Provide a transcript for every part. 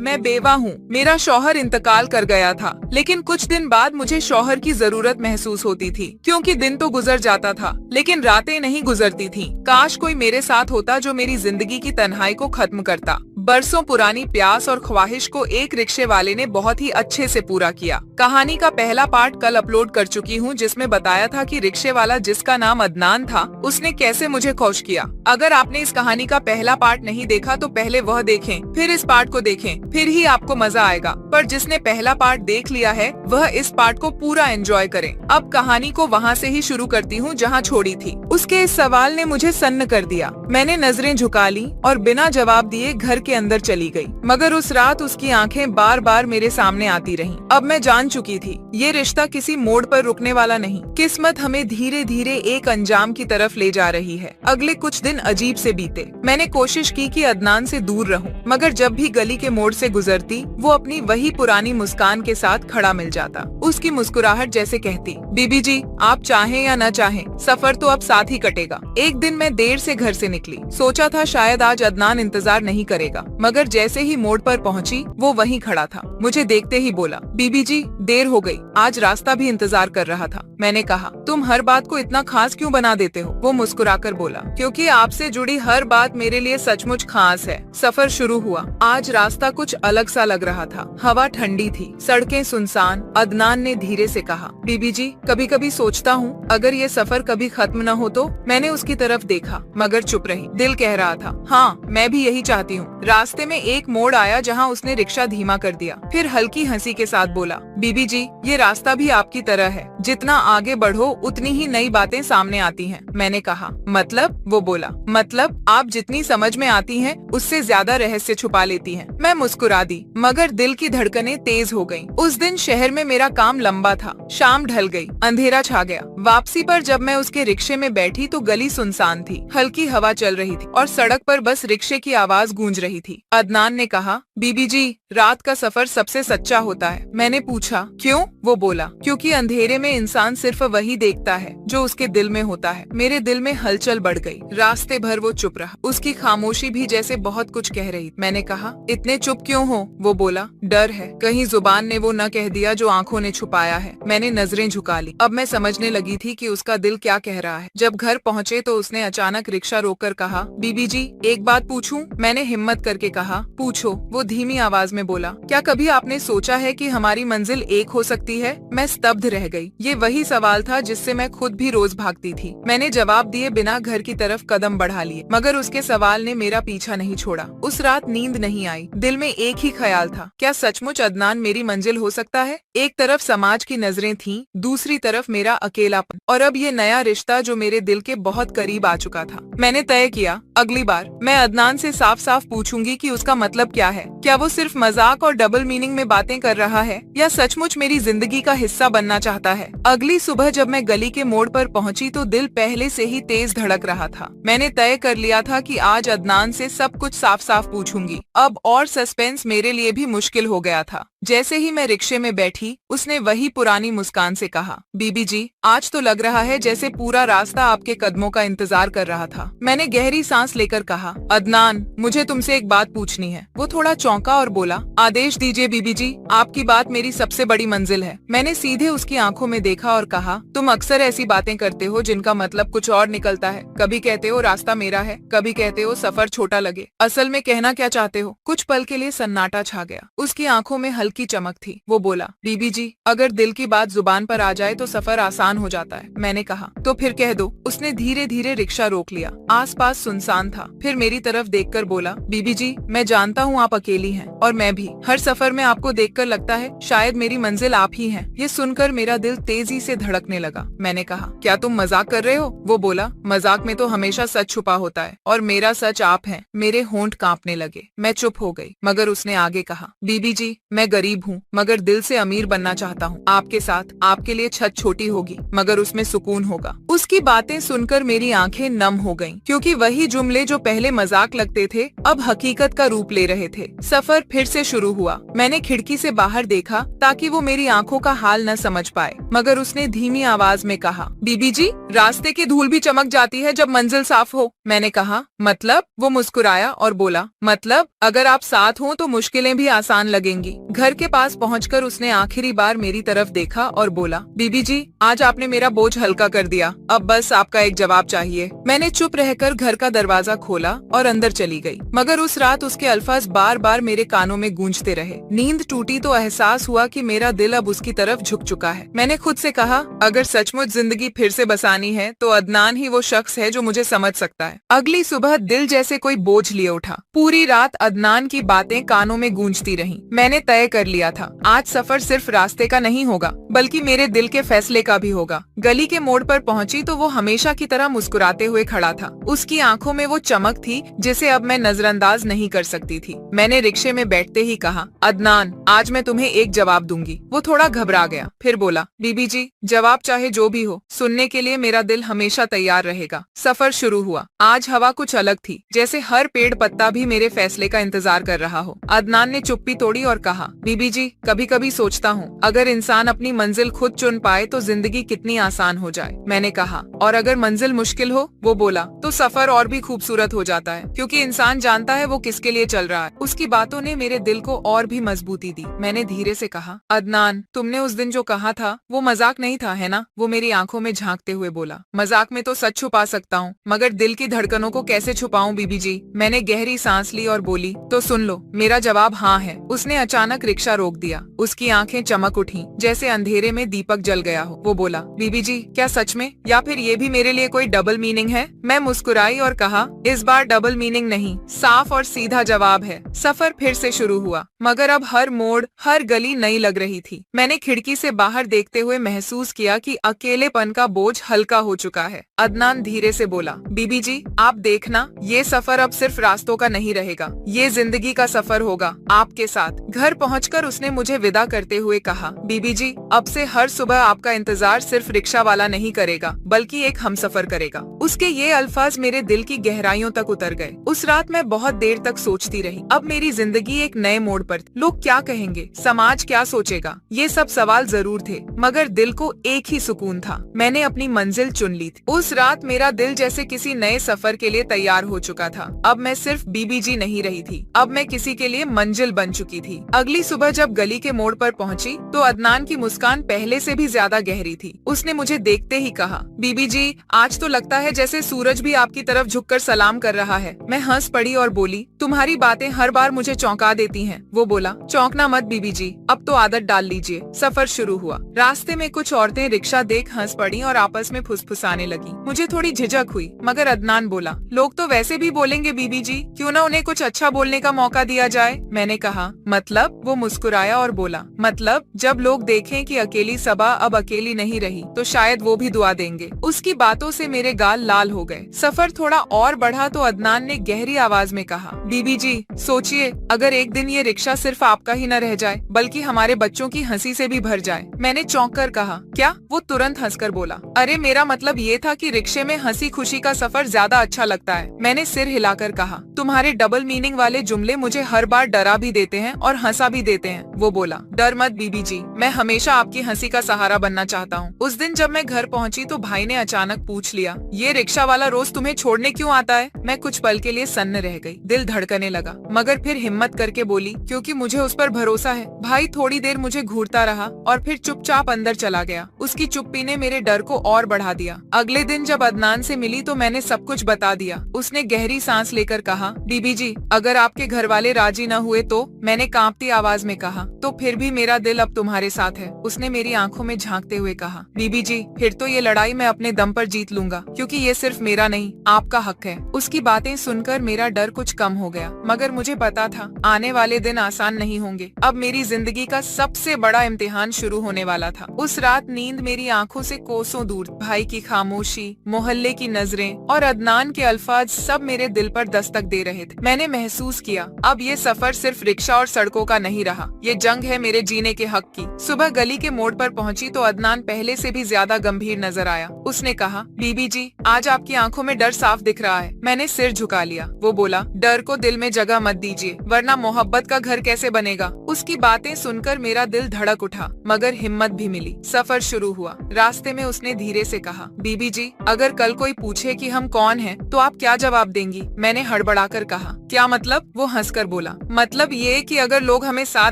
मैं बेवा हूँ। मेरा शौहर इंतकाल कर गया था, लेकिन कुछ दिन बाद मुझे शौहर की जरूरत महसूस होती थी, क्योंकि दिन तो गुजर जाता था लेकिन रातें नहीं गुजरती थीं। काश कोई मेरे साथ होता जो मेरी जिंदगी की तन्हाई को खत्म करता। बरसों पुरानी प्यास और ख्वाहिश को एक रिक्शे वाले ने बहुत ही अच्छे से पूरा किया। कहानी का पहला पार्ट कल अपलोड कर चुकी हूँ, जिसमें बताया था कि रिक्शे वाला जिसका नाम अदनान था, उसने कैसे मुझे खुश किया। अगर आपने इस कहानी का पहला पार्ट नहीं देखा तो पहले वह देखें, फिर इस पार्ट को देखें, फिर ही आपको मजा आएगा। पर जिसने पहला पार्ट देख लिया है वह इस पार्ट को पूरा एंजॉय करें। अब कहानी को वहाँ से ही शुरू करती हूँ जहाँ छोड़ी थी। उसके इस सवाल ने मुझे सन्न कर दिया। मैंने नजरें झुका ली और बिना जवाब दिए घर के अंदर चली गई। मगर उस रात उसकी आंखें बार बार मेरे सामने आती रहीं। अब मैं जान चुकी थी ये रिश्ता किसी मोड़ पर रुकने वाला नहीं। किस्मत हमें धीरे धीरे एक अंजाम की तरफ ले जा रही है। अगले कुछ दिन अजीब से बीते। मैंने कोशिश की कि अदनान से दूर रहूं, मगर जब भी गली के मोड़ से गुजरती वो अपनी वही पुरानी मुस्कान के साथ खड़ा मिल जाता। उसकी मुस्कुराहट जैसे कहती, बीबी जी आप चाहें या न चाहें सफर तो अब साथ ही कटेगा। एक दिन मैं देर से घर से निकली। सोचा था शायद आज अदनान इंतजार नहीं करेगा, मगर जैसे ही मोड़ पर पहुंची वो वहीं खड़ा था। मुझे देखते ही बोला, बीबी जी देर हो गई, आज रास्ता भी इंतजार कर रहा था। मैंने कहा, तुम हर बात को इतना खास क्यों बना देते हो? वो मुस्कुराकर बोला, क्योंकि आपसे जुड़ी हर बात मेरे लिए सचमुच खास है। सफर शुरू हुआ। आज रास्ता कुछ अलग सा लग रहा था। हवा ठंडी थी, सड़कें सुनसान। अदनान ने धीरे से कहा, बीबी जी कभी कभी सोचता हूँ अगर ये सफर कभी खत्म न हो तो। मैंने उसकी तरफ देखा मगर चुप रही। दिल कह रहा था, हाँ मैं भी यही चाहती हूँ। रास्ते में एक मोड़ आया जहाँ उसने रिक्शा धीमा कर दिया, फिर हल्की हंसी के साथ बोला, बीबी जी ये रास्ता भी आपकी तरह है, जितना आगे बढ़ो उतनी ही नई बातें सामने आती हैं। मैंने कहा, मतलब? वो बोला, मतलब आप जितनी समझ में आती हैं उससे ज्यादा रहस्य छुपा लेती हैं। मैं मुस्कुरा दी, मगर दिल की धड़कनें तेज हो गईं। उस दिन शहर में मेरा काम लंबा था। शाम ढल गई, अंधेरा छा गया। वापसी पर जब मैं उसके रिक्शे में बैठी तो गली सुनसान थी। हल्की हवा चल रही थी और सड़क पर बस रिक्शे की आवाज गूंज रही थी। अदनान ने कहा, बीबी जी रात का सफर सबसे सच्चा होता है। मैंने पूछा, क्यों? वो बोला, क्योंकि अंधेरे में इंसान सिर्फ वही देखता है जो उसके दिल में होता है। मेरे दिल में हलचल बढ़ गई। रास्ते भर वो चुप रहा। उसकी खामोशी भी जैसे बहुत कुछ कह रही। मैंने कहा, इतने चुप क्यों हो? वो बोला, डर है, कहीं जुबान ने वो न कह दिया जो आंखों ने छुपाया है। मैंने नजरें झुका ली। अब मैं समझने लगी थी कि उसका दिल क्या कह रहा है। जब घर पहुँचे तो उसने अचानक रिक्शा रोककर कहा, बीबी जी एक बात पूछूं? मैंने हिम्मत करके कहा, पूछो। वो धीमी आवाज में बोला, क्या कभी आपने सोचा है कि हमारी मंजिल एक हो सकती है? मैं स्तब्ध रह गई। ये वही सवाल था जिससे मैं खुद भी रोज भागती थी। मैंने जवाब दिए बिना घर की तरफ कदम बढ़ा लिए, मगर उसके सवाल ने मेरा पीछा नहीं छोड़ा। उस रात नींद नहीं आई। दिल में एक ही ख्याल था, क्या सचमुच अदनान मेरी मंजिल हो सकता है? एक तरफ समाज की नजरें थीं, दूसरी तरफ मेरा अकेलापन, और अब ये नया रिश्ता जो मेरे दिल के बहुत करीब आ चुका था। मैंने तय किया, अगली बार मैं अदनान से साफ साफ पूछूंगी कि उसका मतलब क्या है। क्या वो सिर्फ मजाक और डबल मीनिंग में बातें कर रहा है या सचमुच मेरी जिंदगी का हिस्सा बनना चाहता है? अगली सुबह जब मैं गली के मोड़ पर पहुंची तो दिल पहले से ही तेज धड़क रहा था। मैंने तय कर लिया था कि आज अदनान से सब कुछ साफ साफ पूछूंगी। अब और सस्पेंस मेरे लिए भी मुश्किल हो गया था। जैसे ही मैं रिक्शे में बैठी उसने वही पुरानी मुस्कान से कहा, बीबी जी आज तो लग रहा है जैसे पूरा रास्ता आपके कदमों का इंतजार कर रहा था। मैंने गहरी सांस लेकर कहा, अदनान मुझे तुमसे एक बात पूछनी है। वो थोड़ा चौंका और बोला, आदेश दीजिए बीबी जी, आपकी बात मेरी सबसे बड़ी मंजिल है। मैंने सीधे उसकी आंखों में देखा और कहा, तुम अक्सर ऐसी बातें करते हो जिनका मतलब कुछ और निकलता है। कभी कहते हो रास्ता मेरा है, कभी कहते हो सफर छोटा लगे। असल में कहना क्या चाहते हो? कुछ पल के लिए सन्नाटा छा गया। उसकी आंखों में हल्की चमक थी। वो बोला, बीबी जी अगर दिल की बात जुबान पर आ जाए तो सफर आसान हो जाता है। मैंने कहा, तो फिर कह दो। उसने धीरे धीरे रिक्शा रोक लिया। आसपास सुनसान था। फिर मेरी तरफ देखकर बोला, बीबी जी मैं जानता हूँ आप अकेली हैं और मैं भी। हर सफर में आपको देखकर लगता है शायद मेरी मंजिल आप ही हैं। ये सुनकर मेरा दिल तेजी से धड़कने लगा। मैंने कहा, क्या तुम मजाक कर रहे हो? वो बोला, मजाक में तो हमेशा सच छुपा होता है और मेरा सच आप हैं। मेरे होंठ कांपने लगे। मैं चुप हो गई, मगर उसने आगे कहा, बीबी जी मैं गरीब हूँ मगर दिल से अमीर बनना चाहता हूँ। आपके साथ आपके लिए छत छोटी होगी मगर उसमें सुकून होगा। उसकी बातें सुनकर मेरी आंखें नम हो गईं, क्योंकि वही जुमले जो पहले मजाक लगते थे अब हकीकत का रूप ले रहे थे। सफर फिर से शुरू हुआ। मैंने खिड़की से बाहर देखा ताकि वो मेरी आंखों का हाल न समझ पाए, मगर उसने धीमी आवाज में कहा, बीबी जी, रास्ते की धूल भी चमक जाती है जब मंजिल साफ हो। मैंने कहा, मतलब? वो मुस्कुराया और बोला, मतलब अगर आप साथ हो तो मुश्किलें भी आसान लगेंगी। घर के पास पहुंचकर उसने आखिरी बार मेरी तरफ देखा और बोला, बीबी जी, आज आपने मेरा बोझ हल्का कर दिया, अब बस आपका एक जवाब चाहिए। मैंने चुप रहकर घर का दरवाजा खोला और अंदर चली गई, मगर उस रात उसके अल्फाज बार बार मेरे कानों में गूंजते रहे। नींद टूटी तो एहसास हुआ कि मेरा दिल अब उसकी तरफ झुक चुका है। मैंने खुद से कहा, अगर सचमुच जिंदगी फिर से बसानी है तो अदनान ही वो शख्स है जो मुझे समझ सकता है। अगली सुबह दिल जैसे कोई बोझ लिए उठा। पूरी रात अदनान की बातें कानों में गूंजती रहीं। मैंने तय कर लिया था, आज सफर सिर्फ रास्ते का नहीं होगा बल्कि मेरे दिल के फैसले का भी होगा। गली के मोड़ पर पहुंची तो वो हमेशा की तरह मुस्कुराते हुए खड़ा था। उसकी आंखों में वो चमक थी जिसे अब मैं नजरअंदाज नहीं कर सकती थी। मैंने रिक्शे में बैठते ही कहा, अदनान, आज मैं तुम्हें एक जवाब दूंगी। वो थोड़ा घबरा गया, फिर बोला, बीबी जी, जवाब चाहे जो भी हो, सुनने के लिए मेरा दिल हमेशा तैयार रहेगा। सफर शुरू हुआ। आज हवा कुछ अलग थी, जैसे हर पेड़ पत्ता भी मेरे फैसले का इंतजार कर रहा हो। अदनान ने चुप्पी तोड़ी और कहा, बीबी जी, कभी कभी सोचता हूँ अगर इंसान अपनी मंजिल खुद चुन पाए तो जिंदगी कितनी आसान हो जाए। मैंने कहा, और अगर मंजिल मुश्किल हो? वो बोला, तो सफर और भी खूबसूरत हो जाता है, क्योंकि इंसान जानता है वो किसके लिए चल रहा है। उसकी बातों ने मेरे दिल को और भी मजबूती दी। मैंने धीरे से कहा, अदनान, तुमने उस दिन जो कहा था वो मजाक नहीं था, है ना? वो मेरी आंखों में झांकते हुए बोला, मजाक में तो सच छुपा सकता हूँ, मगर दिल की धड़कनों को कैसे छुपाऊं बीबी जी? मैंने गहरी सांस ली और बोली, तो सुन लो, मेरा जवाब हाँ है। उसने अचानक रिक्शा रोक दिया। उसकी आंखें चमक उठी जैसे अंधेरे में दीपक जल गया हो। वो बोला, बीबी जी, क्या सच में, या फिर ये भी मेरे लिए कोई डबल मीनिंग है? मैं मुस्कुराई और कहा, इस बार डबल मीनिंग नहीं, साफ और सीधा जवाब है। सफर फिर से शुरू हुआ, मगर अब हर मोड़, हर गली नई लग रही थी। मैंने खिड़की से बाहर देखते हुए महसूस किया कि अकेलेपन का बोझ हल्का हो चुका है। अदनान धीरे से बोला, बीबी जी, आप देखना, ये सफर अब सिर्फ रास्तों का नहीं रहेगा, ये जिंदगी का सफर होगा आपके साथ। घर पहुंचकर उसने मुझे विदा करते हुए कहा, बीबी जी, अब से हर सुबह आपका इंतजार सिर्फ रिक्शा वाला नहीं करेगा बल्कि एक हमसफर करेगा। उसके ये अल्फाज मेरे दिल की गहराइयों तक उतर गए। उस रात मैं बहुत देर तक सोचती रही। अब मेरी जिंदगी एक नए मोड़ पर। लोग क्या कहेंगे, समाज क्या सोचेगा, ये सब सवाल जरूर थे, मगर दिल को एक ही सुकून था, मैंने अपनी मंजिल चुन ली थी। उस रात मेरा दिल जैसे किसी नए सफर के लिए तैयार हो चुका था। अब मैं सिर्फ बीबी जी नहीं रही थी, अब मैं किसी के लिए मंजिल बन चुकी थी। अगली सुबह जब गली के मोड़ पर पहुंची तो अदनान की मुस्कान पहले से भी ज्यादा गहरी थी। उसने मुझे देखते ही कहा, बीबी जी, आज तो लगता है जैसे सूरज भी आपकी तरफ झुककर सलाम कर रहा है। मैं हंस पड़ी और बोली, तुम्हारी बातें हर बार मुझे चौंका देती हैं। वो बोला, चौंकना मत बीबी जी, अब तो आदत डाल लीजिए। सफर शुरू हुआ। रास्ते में कुछ औरतें रिक्शा देख हंस पड़ी और आपस में फुसफुसाने लगी। मुझे थोड़ी झिझक हुई, मगर अदनान बोला, लोग तो वैसे भी बोलेंगे बीबी जी, क्यों ना उन्हें कुछ अच्छा बोलने का मौका दिया जाए। मैंने कहा, मतलब? वो मुस्कुराया और बोला, मतलब जब लोग देखें कि अकेली सबा अब अकेली नहीं रही तो शायद वो भी दुआ देंगे। उसकी बातों से मेरे गाल लाल हो गए। सफर थोड़ा और बढ़ा तो अदनान ने गहरी आवाज में कहा, बीबी जी, सोचिए, अगर एक दिन ये रिक्शा सिर्फ आपका ही न रह जाए बल्कि हमारे बच्चों की हंसी से भी भर जाए। मैंने चौंक कर कहा, क्या? वो तुरंत हंसकर बोला, अरे मेरा मतलब ये था कि रिक्शे में हंसी खुशी का सफर ज्यादा अच्छा लगता है। मैंने सिर हिलाकर कहा, तुम्हारे डबल मीनिंग वाले जुमले मुझे हर बार डरा भी देते हैं और हंसा भी देते हैं। वो बोला, डर मत बीबी जी, मैं हमेशा आपकी हंसी का सहारा बनना चाहता हूँ। उस दिन जब मैं घर पहुँची तो भाई ने अचानक पूछ लिया, ये रिक्शा वाला रोज तुम्हें छोड़ने क्यों आता है? मैं कुछ पल के लिए सन्न रह गई, दिल धड़कने लगा, मगर फिर हिम्मत करके बोली, क्योंकि मुझे उस पर भरोसा है। भाई थोड़ी देर मुझे घूरता रहा और फिर चुपचाप अंदर चला गया। उसकी चुप्पी ने मेरे डर को और बढ़ा दिया। अगले दिन जब अदनान से मिली तो मैंने सब कुछ बता दिया। उसने गहरी सांस लेकर कहा, बीबी जी, अगर आपके घर वाले राजी न हुए तो? मैंने कांपती आवाज में कहा, तो फिर भी मेरा दिल अब तुम्हारे साथ है। उसने मेरी आंखों में झांकते हुए कहा, बीबी जी, फिर तो ये लड़ाई मैं अपने दम पर जीत लूंगा, क्योंकि ये सिर्फ मेरा नहीं, आपका हक है। उसकी बातें सुनकर मेरा डर कुछ कम हो गया, मगर मुझे पता था आने वाले दिन आसान नहीं होंगे। अब मेरी जिंदगी का सबसे बड़ा इम्तिहान शुरू होने वाला था। उस रात नींद मेरी आंखों से कोसों दूर। भाई की खामोशी, मोहल्ले की नजरें और अदनान के अल्फाज सब मेरे दिल पर दस्तक दे रहे थे। मैंने महसूस किया, अब ये सफर सिर्फ रिक्शा और सड़कों का नहीं रहा, ये जंग है मेरे जीने के हक की। सुबह गली के मोड़ पर पहुंची तो अदनान पहले से भी ज्यादा गंभीर नजर आया। उसने कहा, बीबी जी, आज आपकी आंखों में डर साफ दिख रहा है। मैंने सिर झुका लिया। वो बोला, डर को दिल में जगह मत दीजिए, वरना मोहब्बत का घर कैसे बनेगा। उसकी बातें सुनकर मेरा दिल धड़क उठा, मगर हिम्मत भी मिली। सफर शुरू हुआ। रास्ते में उसने धीरे से कहा, बीबी जी, अगर कल कोई पूछे कि हम कौन हैं, तो आप क्या जवाब देंगी? मैंने हड़बड़ाकर कहा, क्या मतलब? वो हंसकर बोला, मतलब ये कि अगर लोग हमें साथ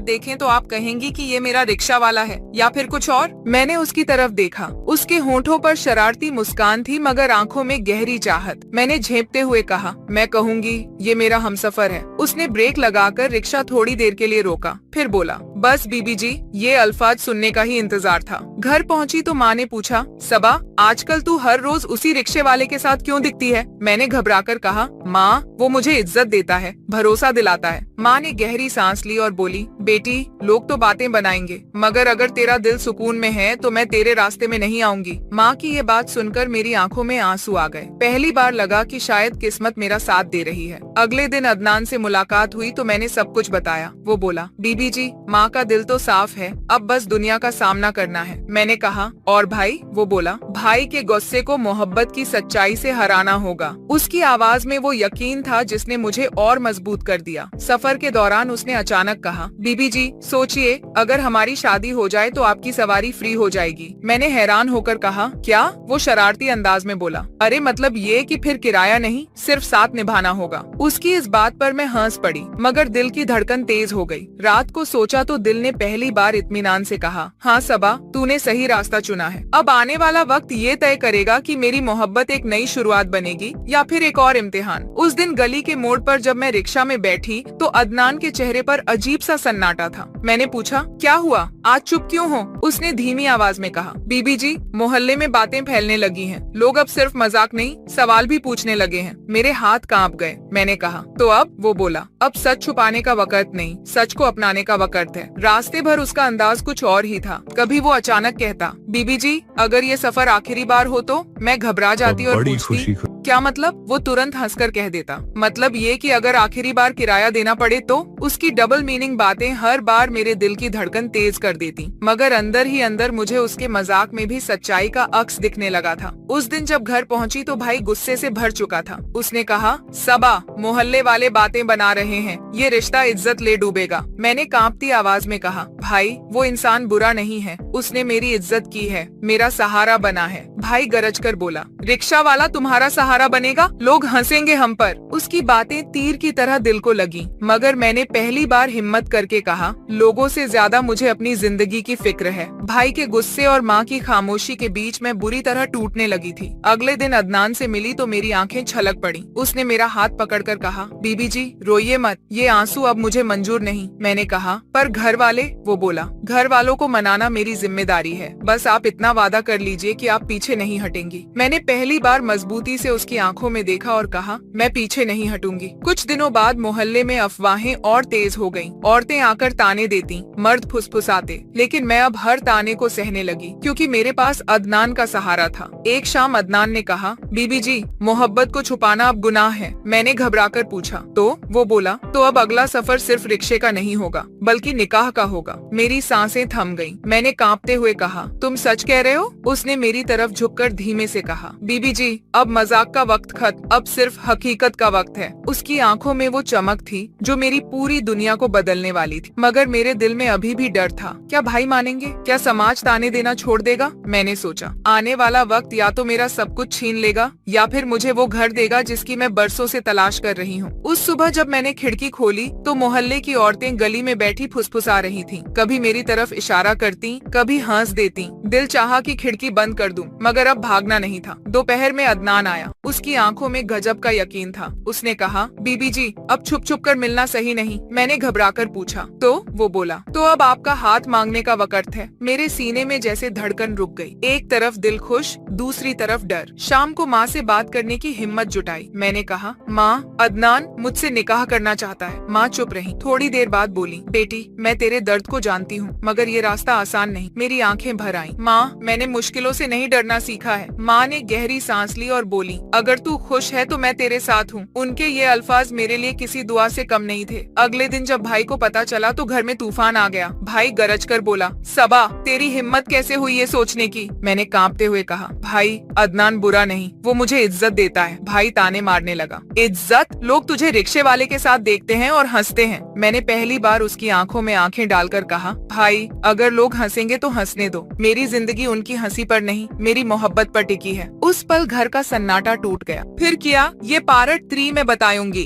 देखें तो आप कहेंगी कि ये मेरा रिक्शा वाला है, या फिर कुछ और? मैंने उसकी तरफ देखा। उसके होंठों पर शरारती मुस्कान थी, मगर आंखों में गहरी चाहत। मैंने झेपते हुए कहा, मैं कहूँगी ये मेरा हमसफर है। उसने ब्रेक लगाकर रिक्शा थोड़ी देर के लिए रोका, फिर बोला, बस बीबी जी, ये अल्फाज सुनने का ही इंतजार था। घर पहुंची तो माँ ने पूछा, सबा, आजकल तू हर रोज उसी रिक्शे वाले के साथ क्यों दिखती है? मैंने घबराकर कहा, माँ, वो मुझे इज्जत देता है, भरोसा दिलाता है। माँ ने गहरी सांस ली और बोली, बेटी, लोग तो बातें बनाएंगे, मगर अगर तेरा दिल सुकून में है तो मैं तेरे रास्ते में नहीं आऊंगी। माँ की ये बात सुनकर मेरी आंखों में आंसू आ गए। पहली बार लगा कि शायद किस्मत मेरा साथ दे रही है। अगले दिन अदनान से मुलाकात हुई तो मैंने सब कुछ बताया। वो बोला, बीबी जी, माँ का दिल तो साफ है, अब बस दुनिया का सामना करना है। मैंने कहा, और भाई? वो बोला, भाई के गुस्से को मोहब्बत की सच्चाई से हराना होगा। उसकी आवाज में वो यकीन था जिसने मुझे और मजबूत कर दिया। सफर के दौरान उसने अचानक कहा, बीबी जी, सोचिए, अगर हमारी शादी हो जाए तो आपकी सवारी फ्री हो जाएगी। मैंने हैरान होकर कहा, क्या? वो शरारती अंदाज में बोला, अरे मतलब ये कि फिर किराया नहीं, सिर्फ साथ निभाना होगा। उसकी इस बात पर मैं हंस पड़ी, मगर दिल की धड़कन तेज हो गई। रात को सोचा तो दिल ने पहली बार इत्मीनान से कहा, हाँ सबा, तूने सही रास्ता चुना है। अब आने वाला वक्त ये तय करेगा कि मेरी मोहब्बत एक नई शुरुआत बनेगी या फिर एक और इम्तिहान। उस दिन गली के मोड़ पर जब मैं रिक्शा में बैठी तो अदनान के चेहरे पर अजीब सा सन्नाटा था। मैंने पूछा, क्या हुआ, आज चुप क्यों हो? उसने धीमी आवाज में कहा, बीबी जी, मोहल्ले में बातें फैलने लगी हैं। लोग अब सिर्फ मजाक नहीं, सवाल भी पूछने लगे हैं। मेरे हाथ कांप गए। मैंने कहा, तो अब? वो बोला, अब सच छुपाने का वक्त नहीं, सच को अपनाने का वक्त है। रास्ते भर उसका अंदाज कुछ और ही था। कभी वो अचानक कहता, बीबी जी, अगर ये सफर आखिरी बार हो तो? मैं घबरा जाती और पूछती, क्या मतलब? वो तुरंत हंसकर कह देता, मतलब ये कि अगर आखिरी बार किराया देना पड़े तो? उसकी डबल मीनिंग बातें हर बार मेरे दिल की धड़कन तेज कर देती, मगर अंदर ही अंदर मुझे उसके मजाक में भी सच्चाई का अक्स दिखने लगा था। उस दिन जब घर पहुंची तो भाई गुस्से से भर चुका था। उसने कहा, सबा, मोहल्ले वाले बातें बना रहे हैं, ये रिश्ता इज्जत ले डूबेगा। मैंने कांपती आवाज में कहा, भाई, वो इंसान बुरा नहीं है, उसने मेरी इज्जत की है, मेरा सहारा बना है। भाई गरज कर बोला, रिक्शा वाला तुम्हारा सहारा बनेगा? लोग हंसेंगे हम पर। उसकी बातें तीर की तरह दिल को लगी, मगर मैंने पहली बार हिम्मत करके कहा, लोगों से ज्यादा मुझे अपनी जिंदगी की फिक्र है। भाई के गुस्से और माँ की खामोशी के बीच मैं बुरी तरह टूटने लगी थी। अगले दिन अदनान से मिली तो मेरी आंखें छलक पड़ी। उसने मेरा हाथ पकड़कर कहा, बीबी जी, रोइए मत, ये आंसू अब मुझे मंजूर नहीं। मैंने कहा, पर घर वाले? वो बोला, घर वालों को मनाना मेरी जिम्मेदारी है, बस आप इतना वादा कर लीजिए कि आप पीछे नहीं हटेंगी। मैंने पहली बार मजबूती से उसकी आंखों में देखा और कहा, मैं पीछे नहीं हटूंगी। कुछ दिनों बाद मोहल्ले में अफवाहें और तेज हो गईं। औरतें आकर ताने देती, मर्द फुसफुसाते, लेकिन मैं अब हर ताने को सहने लगी, क्योंकि मेरे पास अदनान का सहारा था। एक शाम अदनान ने कहा, बीबी जी, मोहब्बत को छुपाना अब गुनाह है। मैंने घबराकर पूछा, तो? वो बोला, तो अब अगला सफर सिर्फ रिक्शे का नहीं होगा, बल्कि निकाह का होगा। मेरी सांसें थम गईं। मैंने कांपते हुए कहा, तुम सच कह रहे हो? उसने मेरी तरफ झुककर धीमे से कहा, बीबी जी, अब मजाक का वक्त खत्म, अब सिर्फ हकीकत का वक्त है। उसकी आंखों में वो चमक थी जो मेरी पूरी दुनिया को बदलने वाली थी, मगर मेरे दिल में अभी भी डर था। क्या भाई मानेंगे? क्या समाज ताने देना छोड़ देगा? मैंने सोचा, आने वाला वक्त या तो मेरा सब कुछ छीन लेगा या फिर मुझे वो घर देगा जिसकी मैं बरसों से तलाश कर रही हूँ। उस सुबह जब मैंने खिड़की खोली तो मोहल्ले की औरतें गली में बैठी फुसफुसा रही थीं। कभी मेरी तरफ इशारा करती, कभी हंस देती। दिल चाहा कि खिड़की बंद कर दूं, मगर अब भागना नहीं था। दोपहर में अदनान आया। उसकी आंखों में गजब का यकीन था। उसने कहा, बीबी जी, अब छुप छुप कर मिलना सही नहीं। मैंने घबराकर पूछा, तो? वो बोला, तो अब आपका हाथ मांगने का वक्त है। मेरे सीने में जैसे धड़कन रुक गई। एक तरफ दिल खुश, दूसरी तरफ डर। शाम को माँ से बात करने की हिम्मत जुटाई। मैंने कहा, माँ, अदनान मुझसे निकाह करना चाहता है। माँ चुप रही। थोड़ी देर बाद बोली, बेटी, मैं तेरे दर्द को जानती हूँ, मगर ये रास्ता आसान नहीं। मेरी आंखें भर आईं। माँ, मैंने मुश्किलों से नहीं डरना रहना सीखा है। माँ ने गहरी सांस ली और बोली, अगर तू खुश है तो मैं तेरे साथ हूँ। उनके ये अल्फाज मेरे लिए किसी दुआ से कम नहीं थे। अगले दिन जब भाई को पता चला तो घर में तूफान आ गया। भाई गरज कर बोला, सबा तेरी हिम्मत कैसे हुई ये सोचने की? मैंने कांपते हुए कहा, भाई अदनान बुरा नहीं, वो मुझे इज्जत देता है। भाई ताने मारने लगा, इज्जत? लोग तुझे रिक्शे वाले के साथ देखते हैं और हंसते हैं। मैंने पहली बार उसकी आंखों में आंखें डालकर कहा, भाई अगर लोग हंसेंगे तो हंसने दो, मेरी जिंदगी उनकी हंसी पर नहीं मेरी मोहब्बत पर टिकी है। उस पल घर का सन्नाटा टूट गया। फिर क्या? ये पार्ट 3 में बताऊंगी।